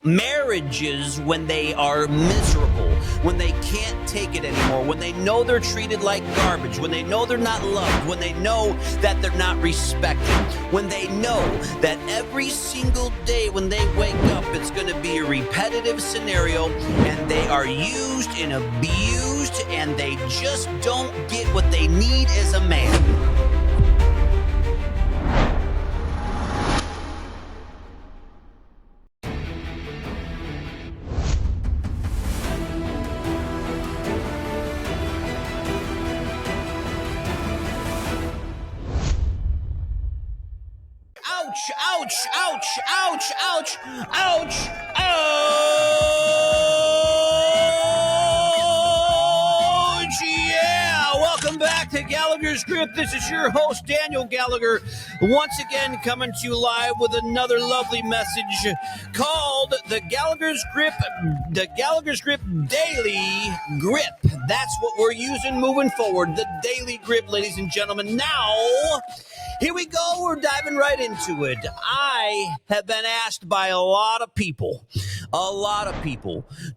Marriages, when they are miserable, when they can't take it anymore, when they know they're treated like garbage, when they know they're not loved, when they know that they're not respected, when they know that every single day when they wake up, it's going to be a repetitive scenario and they are used and abused and they just don't get what they need as a man. Ouch, ouch, ouch, ouch, ouch, ouch, yeah, welcome back to Gallagher's Grip. This is your host, Daniel Gallagher, once again coming to you live with another lovely message called the Gallagher's Grip Daily Grip. That's what we're using moving forward, the Daily Grip, ladies and gentlemen. Now, here we go. We're diving right into it. I have been asked by a lot of people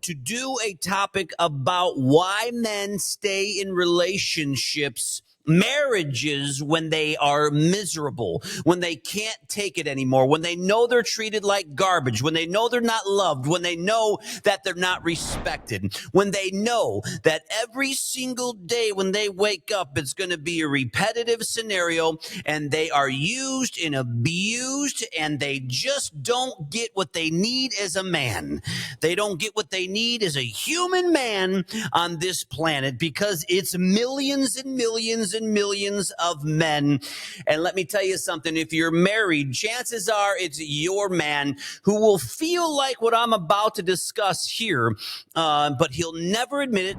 to do a topic about why men stay in relationships, marriages, when they are miserable, when they can't take it anymore, when they know they're treated like garbage, when they know they're not loved, when they know that they're not respected, when they know that every single day when they wake up, it's going to be a repetitive scenario and they are used and abused and they just don't get what they need as a man. They don't get what they need as a human man on this planet because it's millions and millions and millions of men. And let me tell you something, if you're married, chances are it's your man who will feel like what I'm about to discuss here, but he'll never admit it.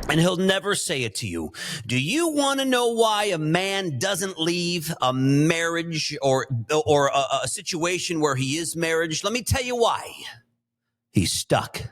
And he'll never say it to you. Do you want to know why a man doesn't leave a marriage or a situation where he is married? Let me tell you why. He's stuck.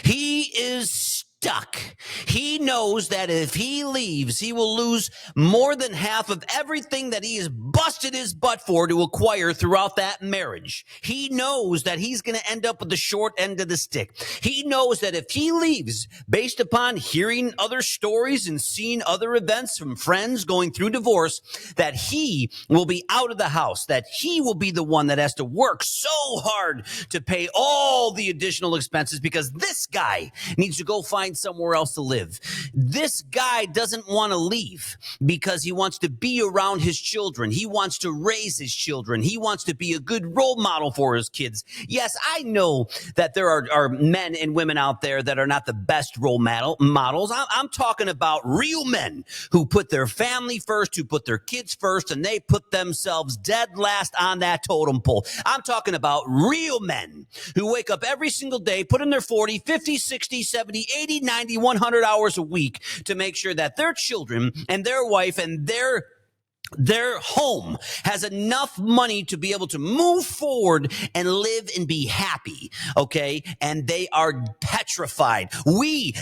He is stuck. He knows that if he leaves, he will lose more than half of everything that he has busted his butt for to acquire throughout that marriage. He knows that he's going to end up with the short end of the stick. He knows that if he leaves, based upon hearing other stories and seeing other events from friends going through divorce, that he will be out of the house, that he will be the one that has to work so hard to pay all the additional expenses because this guy needs to go find somewhere else to live. This guy doesn't want to leave because he wants to be around his children. He wants to raise his children. He wants to be a good role model for his kids. Yes, I know that there are men and women out there that are not the best role models. I'm talking about real men who put their family first, who put their kids first, and they put themselves dead last on that totem pole. I'm talking about real men who wake up every single day, put in their 40, 50, 60, 70, 80, 90, 100 hours a week to make sure that their children and their wife and their home has enough money to be able to move forward and live and be happy, okay? And they are petrified.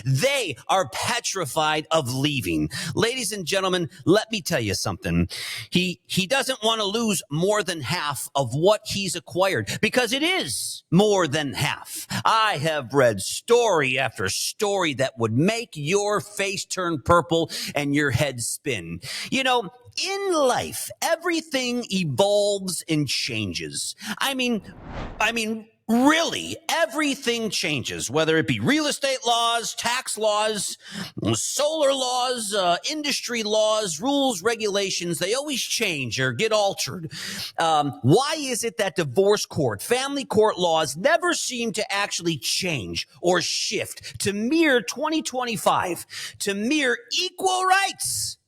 They are petrified of leaving. Ladies and gentlemen, let me tell you something. He doesn't want to lose more than half of what he's acquired because it is more than half. I have read story after story that would make your face turn purple and your head spin. You know, in life, everything evolves and changes. I mean, really, everything changes, whether it be real estate laws, tax laws, solar laws, industry laws, rules, regulations. They always change or get altered. Why is it that divorce court, family court laws never seem to actually change or shift to mere 2025, to mere equal rights?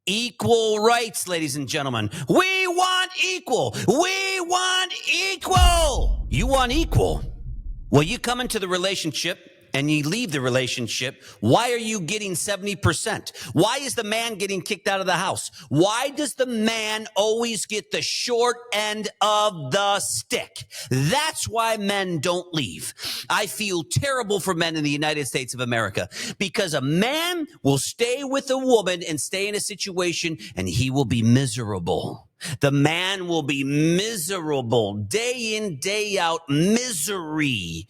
Equal rights, ladies and gentlemen. We want equal. We want equal. You want equal? Well, you come into the relationship and you leave the relationship. Why are you getting 70%? Why is the man getting kicked out of the house? Why does the man always get the short end of the stick? That's why men don't leave. I feel terrible for men in the United States of America, because a man will stay with a woman and stay in a situation and he will be miserable. The man will be miserable day in, day out, misery,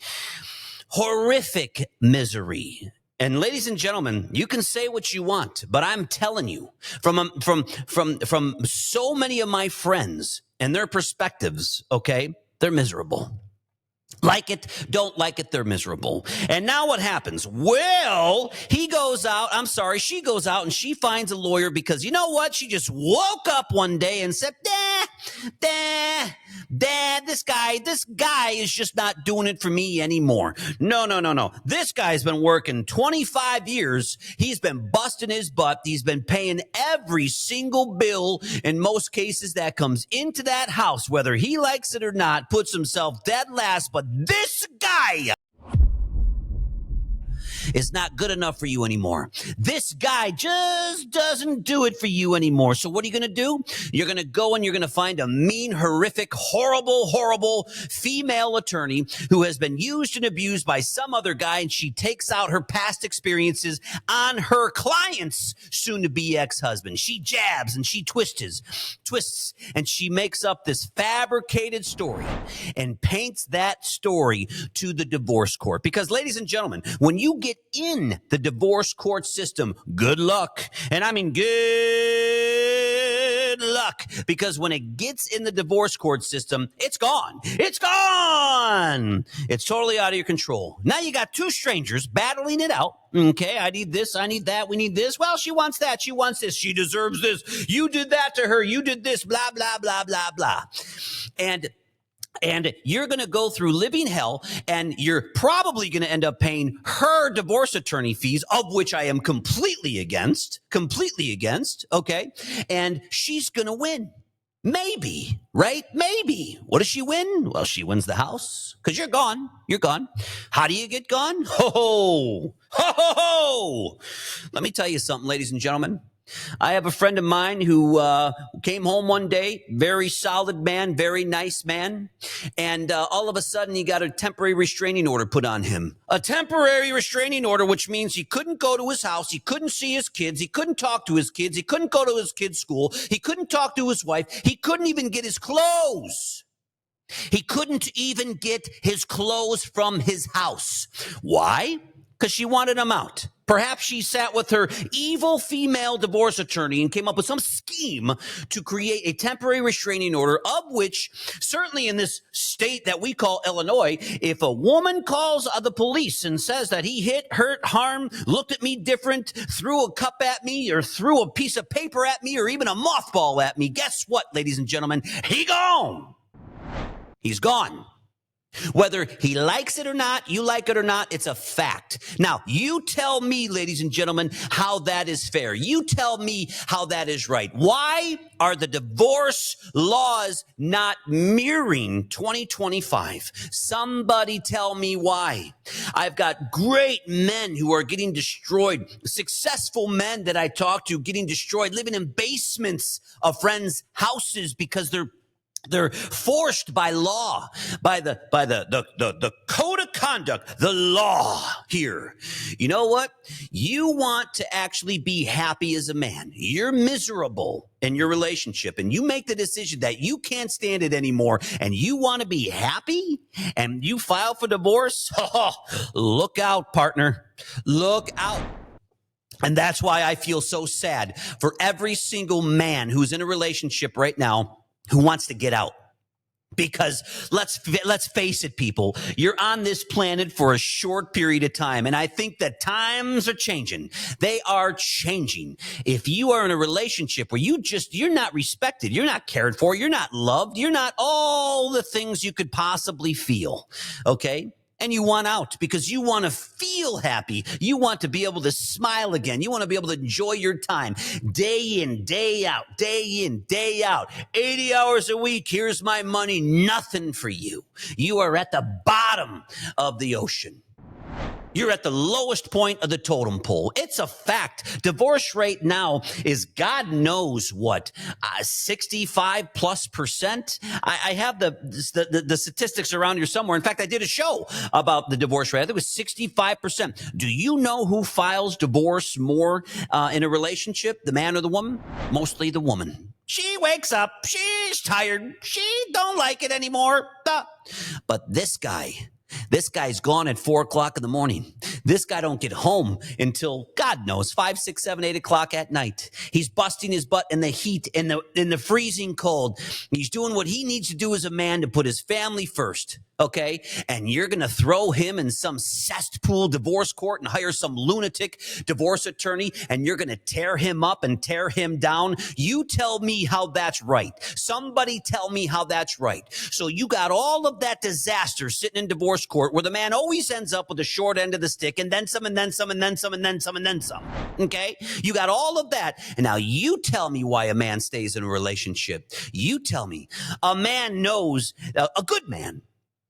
horrific misery. And ladies and gentlemen, you can say what you want, but I'm telling you, from so many of my friends and their perspectives, okay, they're miserable. Like it, don't like it, they're miserable. And now what happens? Well, she goes out and she finds a lawyer because you know what? She just woke up one day and said, this guy is just not doing it for me anymore. No. This guy's been working 25 years. He's been busting his butt. He's been paying every single bill in most cases that comes into that house, whether he likes it or not, puts himself dead last, but this guy is not good enough for you anymore. This guy just doesn't do it for you anymore. So what are you going to do? You're going to go and you're going to find a mean, horrific, horrible female attorney who has been used and abused by some other guy, and she takes out her past experiences on her client's soon-to-be ex-husband. She jabs and she twists, and she makes up this fabricated story and paints that story to the divorce court. Because, ladies and gentlemen, when you get in the divorce court system, good luck. And I mean good luck, because when it gets in the divorce court system, it's gone. It's gone. It's totally out of your control. Now you got two strangers battling it out. Okay, I need this, I need that, we need this. Well, she wants that, she wants this, she deserves this. You did that to her, you did this, blah, blah, blah, blah, blah. And you're going to go through living hell, and you're probably going to end up paying her divorce attorney fees, of which I am completely against, okay? And she's going to win. Maybe, right? Maybe. What does she win? Well, she wins the house, because you're gone. You're gone. How do you get gone? Ho. Let me tell you something, ladies and gentlemen. I have a friend of mine who came home one day, very solid man, very nice man, and all of a sudden he got a temporary restraining order put on him. A temporary restraining order, which means he couldn't go to his house, he couldn't see his kids, he couldn't talk to his kids, he couldn't go to his kids' school, he couldn't talk to his wife, he couldn't even get his clothes. He couldn't even get his clothes from his house. Why? Because she wanted him out. Perhaps she sat with her evil female divorce attorney and came up with some scheme to create a temporary restraining order, of which, certainly in this state that we call Illinois, if a woman calls the police and says that he hit, hurt, harmed, looked at me different, threw a cup at me, or threw a piece of paper at me, or even a mothball at me, guess what, ladies and gentlemen? He gone. He's gone. Whether he likes it or not, you like it or not, it's a fact. Now, you tell me, ladies and gentlemen, how that is fair. You tell me how that is right. Why are the divorce laws not mirroring 2025? Somebody tell me why. I've got great men who are getting destroyed, successful men that I talk to getting destroyed, living in basements of friends' houses because they're forced by law, by the code of conduct, the law here. You know what? You want to actually be happy as a man. You're miserable in your relationship, and you make the decision that you can't stand it anymore, and you want to be happy, and you file for divorce. Look out, partner. Look out. And that's why I feel so sad for every single man who's in a relationship right now who wants to get out. Because let's face it, people, you're on this planet for a short period of time. And I think that times are changing. They are changing. If you are in a relationship where you're not respected, you're not cared for, you're not loved, you're not all the things you could possibly feel. Okay? And you want out because you want to feel happy. You want to be able to smile again. You want to be able to enjoy your time day in, day out, 80 hours a week. Here's my money. Nothing for you. You are at the bottom of the ocean. You're at the lowest point of the totem pole. It's a fact. Divorce rate now is God knows what, 65 plus percent. I have the statistics around here somewhere. In fact, I did a show about the divorce rate. I think it was 65%. Do you know who files divorce more in a relationship, the man or the woman? Mostly the woman. She wakes up, she's tired, she don't like it anymore. But this guy's gone at 4 o'clock in the morning. This guy don't get home until, God knows, 5, 6, 7, 8 o'clock at night. He's busting his butt in the heat, in the freezing cold. He's doing what he needs to do as a man to put his family first. Okay, and you're going to throw him in some cesspool divorce court and hire some lunatic divorce attorney, and you're going to tear him up and tear him down. You tell me how that's right. Somebody tell me how that's right. So you got all of that disaster sitting in divorce court where the man always ends up with the short end of the stick, and then some, and then some, and then some, and then some, and then some. Okay, you got all of that, and now you tell me why a man stays in a relationship. You tell me. A man knows, a good man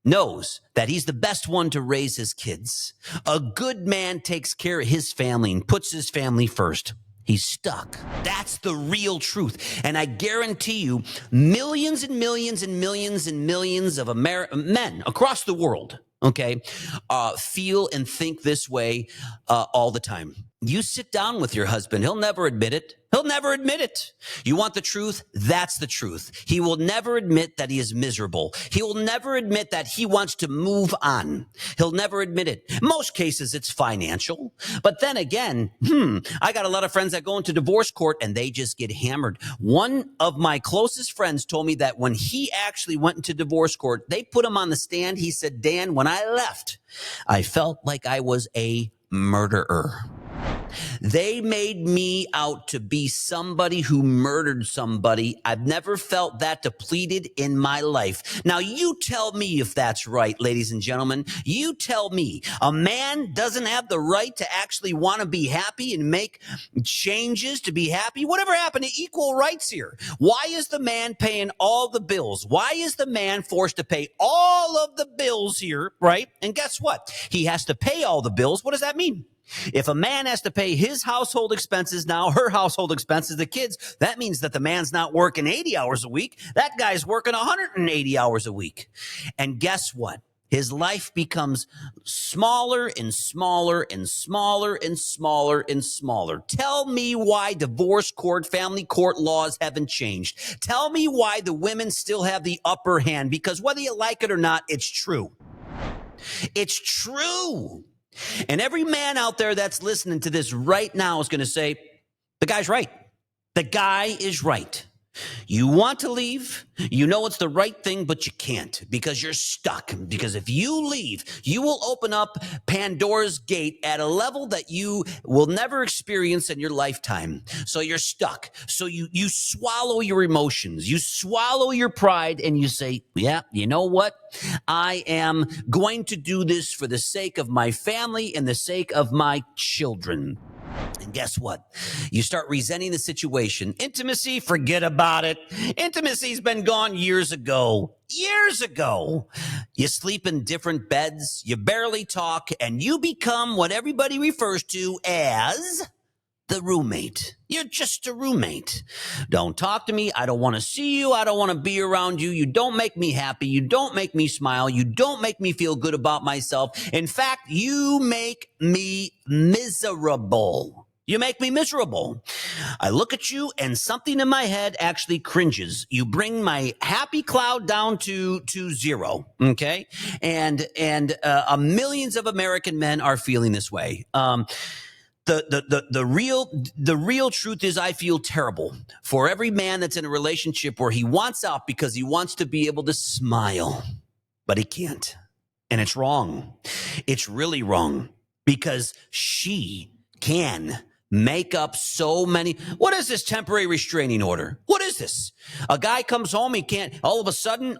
knows that he's the best one to raise his kids. A good man takes care of his family and puts his family first. He's stuck. That's the real truth. And I guarantee you, millions and millions and millions and millions of men across the world, okay, feel and think this way all the time. You sit down with your husband. He'll never admit it. He'll never admit it. You want the truth? That's the truth. He will never admit that he is miserable. He will never admit that he wants to move on. He'll never admit it. In most cases, it's financial. But then again, I got a lot of friends that go into divorce court and they just get hammered. One of my closest friends told me that when he actually went into divorce court, they put him on the stand. He said, Dan, when I left, I felt like I was a murderer. They made me out to be somebody who murdered somebody. I've never felt that depleted in my life. Now, you tell me if that's right, ladies and gentlemen. You tell me. A man doesn't have the right to actually want to be happy and make changes to be happy? Whatever happened to equal rights here? Why is the man paying all the bills? Why is the man forced to pay all of the bills here, right? And guess what? He has to pay all the bills. What does that mean? If a man has to pay his household expenses now, her household expenses, the kids, that means that the man's not working 80 hours a week. That guy's working 180 hours a week. And guess what? His life becomes smaller and smaller and smaller and smaller and smaller. Tell me why divorce court, family court laws haven't changed. Tell me why the women still have the upper hand, because whether you like it or not, it's true. It's true. And every man out there that's listening to this right now is going to say, the guy's right. The guy is right. You want to leave. You know it's the right thing, but you can't because you're stuck. Because if you leave, you will open up Pandora's gate at a level that you will never experience in your lifetime. So you're stuck. So you swallow your emotions. You swallow your pride and you say, yeah, you know what? I am going to do this for the sake of my family and the sake of my children. And guess what? You start resenting the situation. Intimacy, forget about it. Intimacy's been gone years ago. Years ago. You sleep in different beds, you barely talk, and you become what everybody refers to as the roommate. You're just a roommate. Don't talk to me. I don't want to see you. I don't want to be around you. You don't make me happy. You don't make me smile. You don't make me feel good about myself. In fact, you make me miserable. You make me miserable. I look at you and something in my head actually cringes. You bring my happy cloud down to zero. Okay. And millions of American men are feeling this way. The real truth is I feel terrible for every man that's in a relationship where he wants out because he wants to be able to smile, but he can't. And it's wrong. It's really wrong because she can make up so many. What is this temporary restraining order? What is this? A guy comes home, he can't, all of a sudden,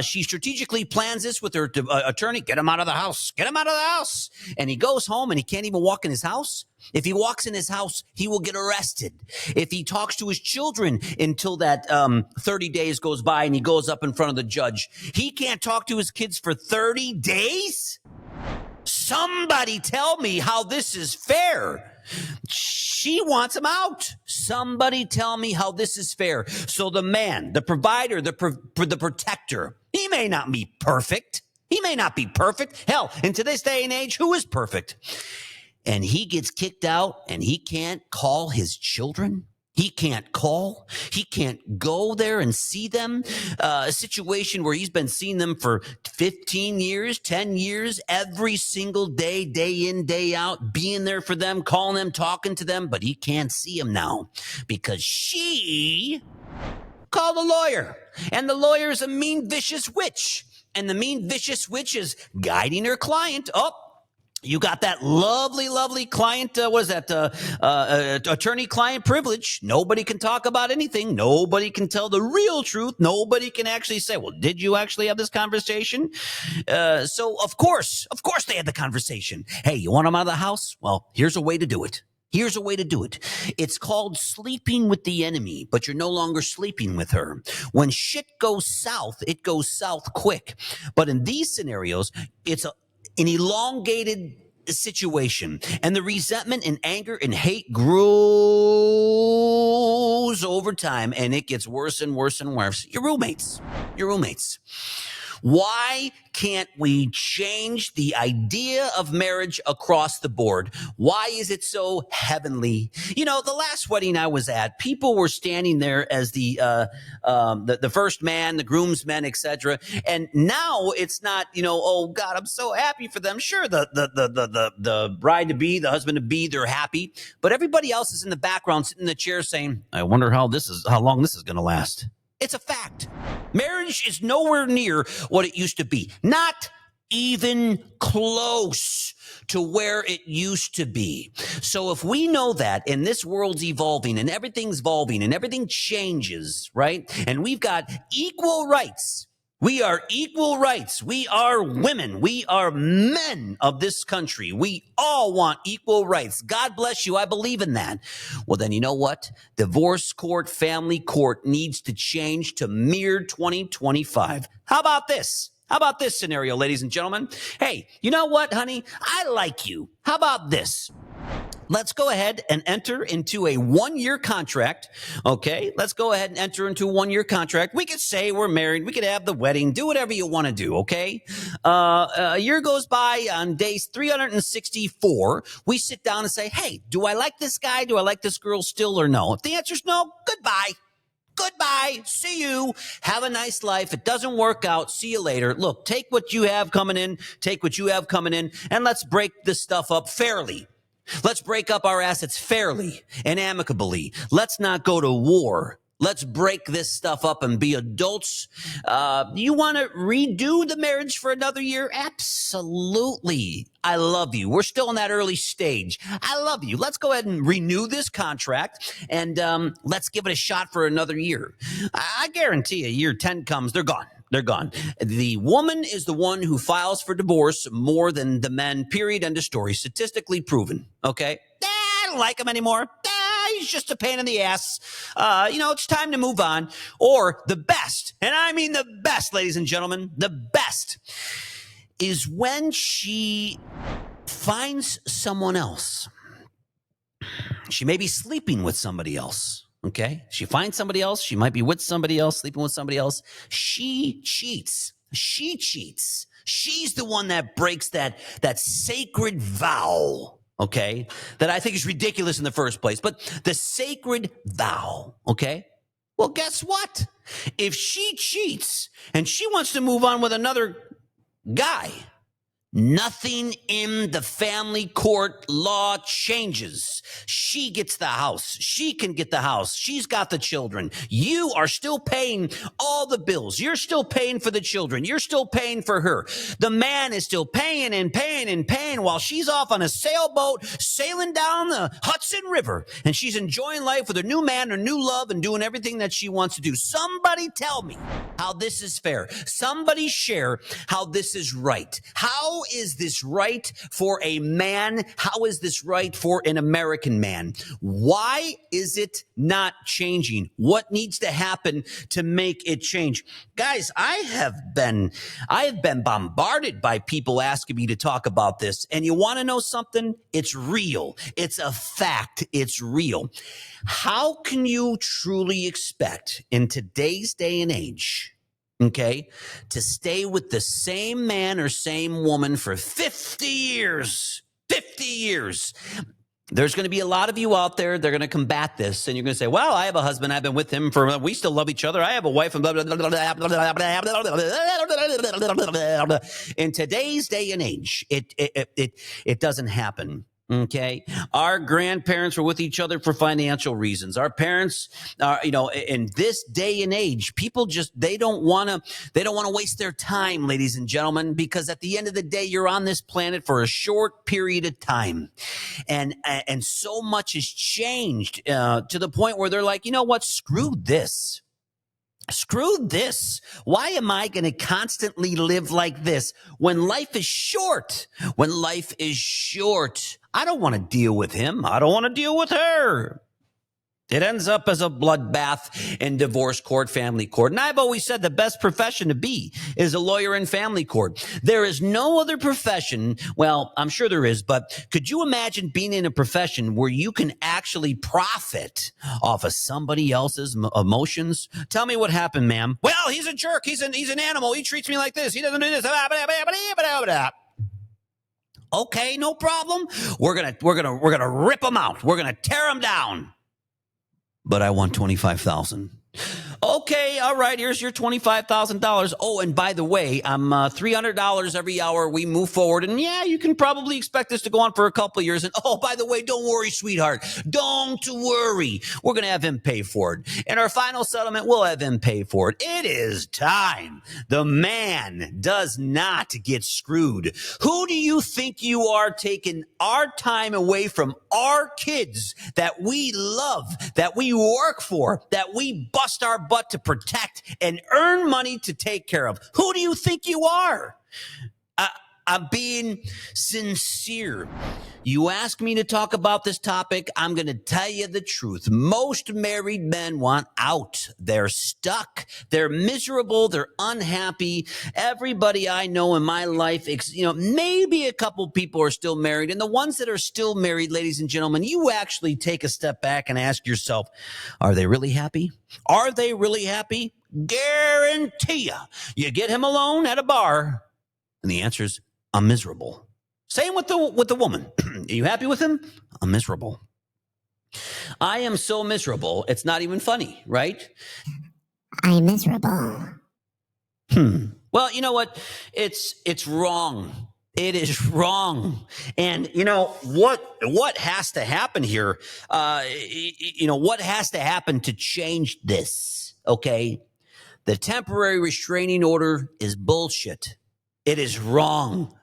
she strategically plans this with her attorney, get him out of the house, get him out of the house. And he goes home and he can't even walk in his house. If he walks in his house, he will get arrested. If he talks to his children until that 30 days goes by and he goes up in front of the judge, he can't talk to his kids for 30 days? Somebody tell me how this is fair. She wants him out. Somebody tell me how this is fair. So the man, the provider, the protector, he may not be perfect. He may not be perfect. Hell, in today's day and age, who is perfect? And he gets kicked out and he can't call his children. He can't call. He can't go there and see them. A situation where he's been seeing them for 15 years, 10 years, every single day, day in, day out, being there for them, calling them, talking to them. But he can't see them now because she called a lawyer. And the lawyer is a mean, vicious witch. And the mean, vicious witch is guiding her client up. You got that lovely, lovely client, attorney-client privilege. Nobody can talk about anything. Nobody can tell the real truth. Nobody can actually say, well, did you actually have this conversation? So, of course they had the conversation. Hey, you want them out of the house? Well, here's a way to do it. Here's a way to do it. It's called sleeping with the enemy, but you're no longer sleeping with her. When shit goes south, it goes south quick. But in these scenarios, it's an elongated situation, and the resentment and anger and hate grows over time, and it gets worse and worse and worse. Your roommates. Why can't we change the idea of marriage across the board? Why is it so heavenly? You know, the last wedding I was at, people were standing there as the first man, the groomsmen, etc. And now it's not, oh God, I'm so happy for them. Sure, the bride to be, the husband to be, they're happy, but everybody else is in the background, sitting in the chair, saying, "I wonder how long this is going to last." It's a fact. Marriage is nowhere near what it used to be. Not even close to where it used to be. So if we know that, and this world's evolving, and everything's evolving, and everything changes, right? And we've got equal rights. We are equal rights. We are women. We are men of this country. We all want equal rights. God bless you. I believe in that. Well, then you know what? Divorce court, family court needs to change to mere 2025. How about this? How about this scenario, ladies and gentlemen? Hey, you know what, honey? I like you. How about this? Let's go ahead and enter into a 1-year contract. Okay, let's go ahead and enter into a 1-year contract. We could say we're married. We could have the wedding. Do whatever you want to do, okay? A year goes by. On days 364, we sit down and say, hey, do I like this guy? Do I like this girl still or no? If the answer's no, goodbye. Goodbye. See you. Have a nice life. It doesn't work out. See you later. Look, take what you have coming in. Take what you have coming in, and let's break this stuff up fairly. Let's break up our assets fairly and amicably. Let's not go to war. Let's break this stuff up and be adults. You want to redo the marriage for another year? Absolutely. I love you. We're still in that early stage. I love you. Let's go ahead and renew this contract, and let's give it a shot for another year. I guarantee you, year 10 comes, they're gone. They're gone. The woman is the one who files for divorce more than the men, period, end of story. Statistically proven, okay? I don't like him anymore. He's just a pain in the ass. It's time to move on. Or the best, and I mean the best, ladies and gentlemen, the best is when she finds someone else. She may be sleeping with somebody else. Okay, she finds somebody else. She might be with somebody else, sleeping with somebody else. She cheats. She cheats. She's the one that breaks that sacred vow, okay, that I think is ridiculous in the first place. But the sacred vow, okay? Well, guess what? If she cheats and she wants to move on with another guy, nothing in the family court law changes. She gets the house. She can get the house. She's got the children. You are still paying all the bills. You're still paying for the children. You're still paying for her. The man is still paying and paying and paying while she's off on a sailboat sailing down the Hudson River, and she's enjoying life with her new man, her new love, and doing everything that she wants to do. Somebody tell me how this is fair. Somebody share how this is right. How how is this right for a man? How is this right for an American man? Why is it not changing? What needs to happen to make it change? Guys, I have been bombarded by people asking me to talk about this. And you want to know something? It's real. It's a fact. It's real. How can you truly expect in today's day and age, okay, to stay with the same man or same woman for 50 years? 50 years. There's going to be a lot of you out there. They're going to combat this, and you're going to say, well, I have a husband. I've been with him we still love each other. I have a wife. And blah, blah, blah, blah, blah, blah, blah, blah. In today's day and age, it doesn't happen. Okay. Our grandparents were with each other for financial reasons. Our parents are, in this day and age, people just, they don't want to waste their time, ladies and gentlemen, because at the end of the day, you're on this planet for a short period of time. And so much has changed, to the point where they're like, you know what? Screw this. Screw this. Why am I going to constantly live like this when life is short? When life is short, I don't want to deal with him. I don't want to deal with her. It ends up as a bloodbath in divorce court, family court. And I've always said the best profession to be is a lawyer in family court. There is no other profession. Well, I'm sure there is, but could you imagine being in a profession where you can actually profit off of somebody else's emotions? Tell me what happened, ma'am. Well, he's a jerk. He's an animal. He treats me like this. He doesn't do this. Okay, no problem. We're gonna rip him out. We're gonna tear him down. But I want $25,000. Okay, all right, here's your $25,000. Oh, and by the way, I'm $300 every hour we move forward. And yeah, you can probably expect this to go on for a couple of years. And oh, by the way, don't worry, sweetheart. Don't worry. We're going to have him pay for it. In our final settlement, we'll have him pay for it. It is time. The man does not get screwed. Who do you think you are, taking our time away from our kids that we love, that we work for, that we bust our butt to protect and earn money to take care of? Who do you think you are? I'm being sincere. You ask me to talk about this topic, I'm going to tell you the truth. Most married men want out. They're stuck. They're miserable. They're unhappy. Everybody I know in my life, maybe a couple people are still married. And the ones that are still married, ladies and gentlemen, you actually take a step back and ask yourself, are they really happy? Are they really happy? Guarantee you, you get him alone at a bar, and the answer is, I'm miserable. Same with the woman. Are you happy with him? I'm miserable. I am so miserable, it's not even funny, right? I'm miserable. Well, you know what? It's wrong. It is wrong. And what has to happen here? What has to happen to change this? Okay. The temporary restraining order is bullshit. It is wrong.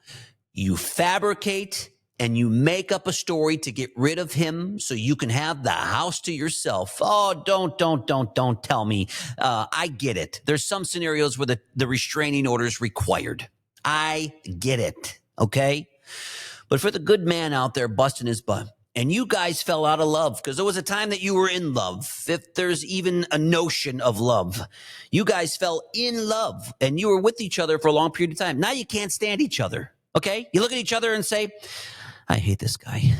You fabricate and you make up a story to get rid of him so you can have the house to yourself. Oh, don't tell me. I get it. There's some scenarios where the restraining order is required. I get it. Okay. But for the good man out there busting his butt, and you guys fell out of love because there was a time that you were in love. If there's even a notion of love, you guys fell in love and you were with each other for a long period of time. Now you can't stand each other. Okay. You look at each other and say, I hate this guy.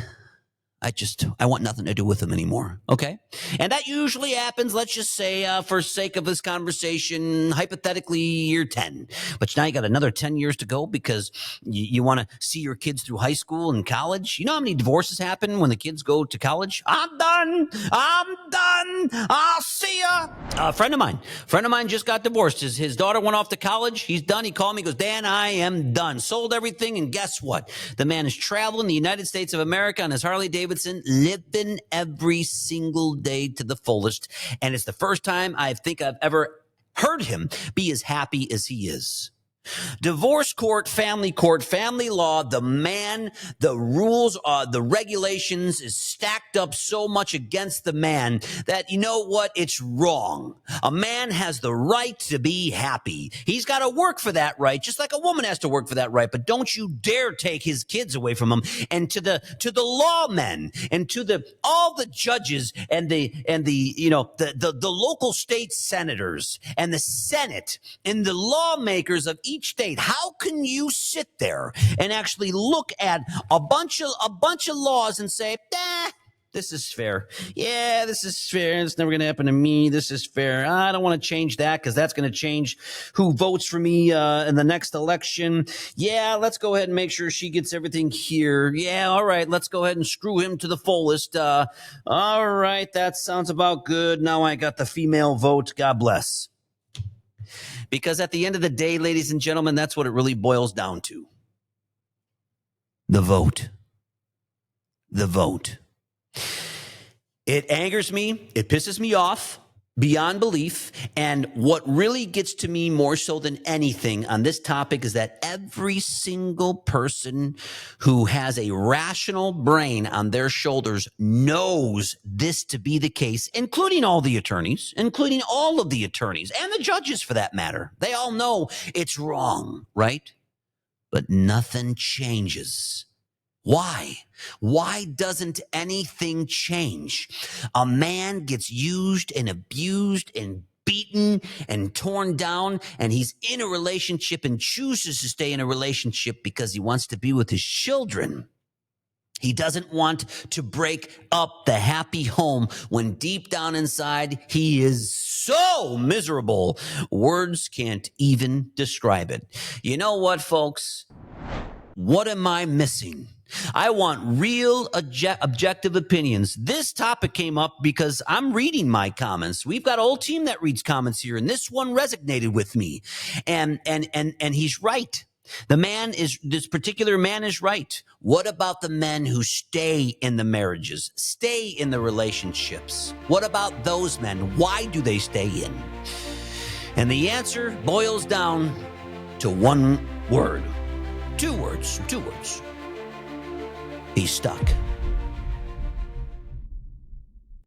I want nothing to do with him anymore. Okay. And that usually happens, let's just say, for sake of this conversation, hypothetically, year 10. But now you got another 10 years to go because you want to see your kids through high school and college. You know how many divorces happen when the kids go to college? I'm done. I'll see ya. A friend of mine just got divorced. His daughter went off to college. He's done. He called me, goes, Dan, I am done. Sold everything. And guess what? The man is traveling the United States of America on his Harley Davidson, living every single day to the fullest. And it's the first time I think I've ever heard him be as happy as he is. Divorce court, family law, the man, the rules, the regulations is stacked up so much against the man that you know what? It's wrong. A man has the right to be happy. He's got to work for that right, just like a woman has to work for that right. But don't you dare take his kids away from him. And to the lawmen and to all the judges and the local state senators and the Senate and the lawmakers of each state, how can you sit there and actually look at a bunch of laws and say, this is fair. Yeah, this is fair. It's never going to happen to me. This is fair. I don't want to change that because that's going to change who votes for me in the next election. Yeah, let's go ahead and make sure she gets everything here. Yeah, all right. Let's go ahead and screw him to the fullest. All right, that sounds about good. Now I got the female vote. God bless. Because at the end of the day, ladies and gentlemen, that's what it really boils down to. The vote. The vote. It angers me. It pisses me off beyond belief. And what really gets to me more so than anything on this topic is that every single person who has a rational brain on their shoulders knows this to be the case, including all the attorneys, including all of the attorneys and the judges for that matter. They all know it's wrong, right? But nothing changes. Why? Why doesn't anything change? A man gets used and abused and beaten and torn down, and he's in a relationship and chooses to stay in a relationship because he wants to be with his children. He doesn't want to break up the happy home when deep down inside he is so miserable. Words can't even describe it. You know what, folks? What am I missing? I want real objective opinions. This topic came up because I'm reading my comments. We've got a whole team that reads comments here, and this one resonated with me. And he's right. This particular man is right. What about the men who stay in the marriages, stay in the relationships? What about those men? Why do they stay in? And the answer boils down to one word. Two words. He's stuck.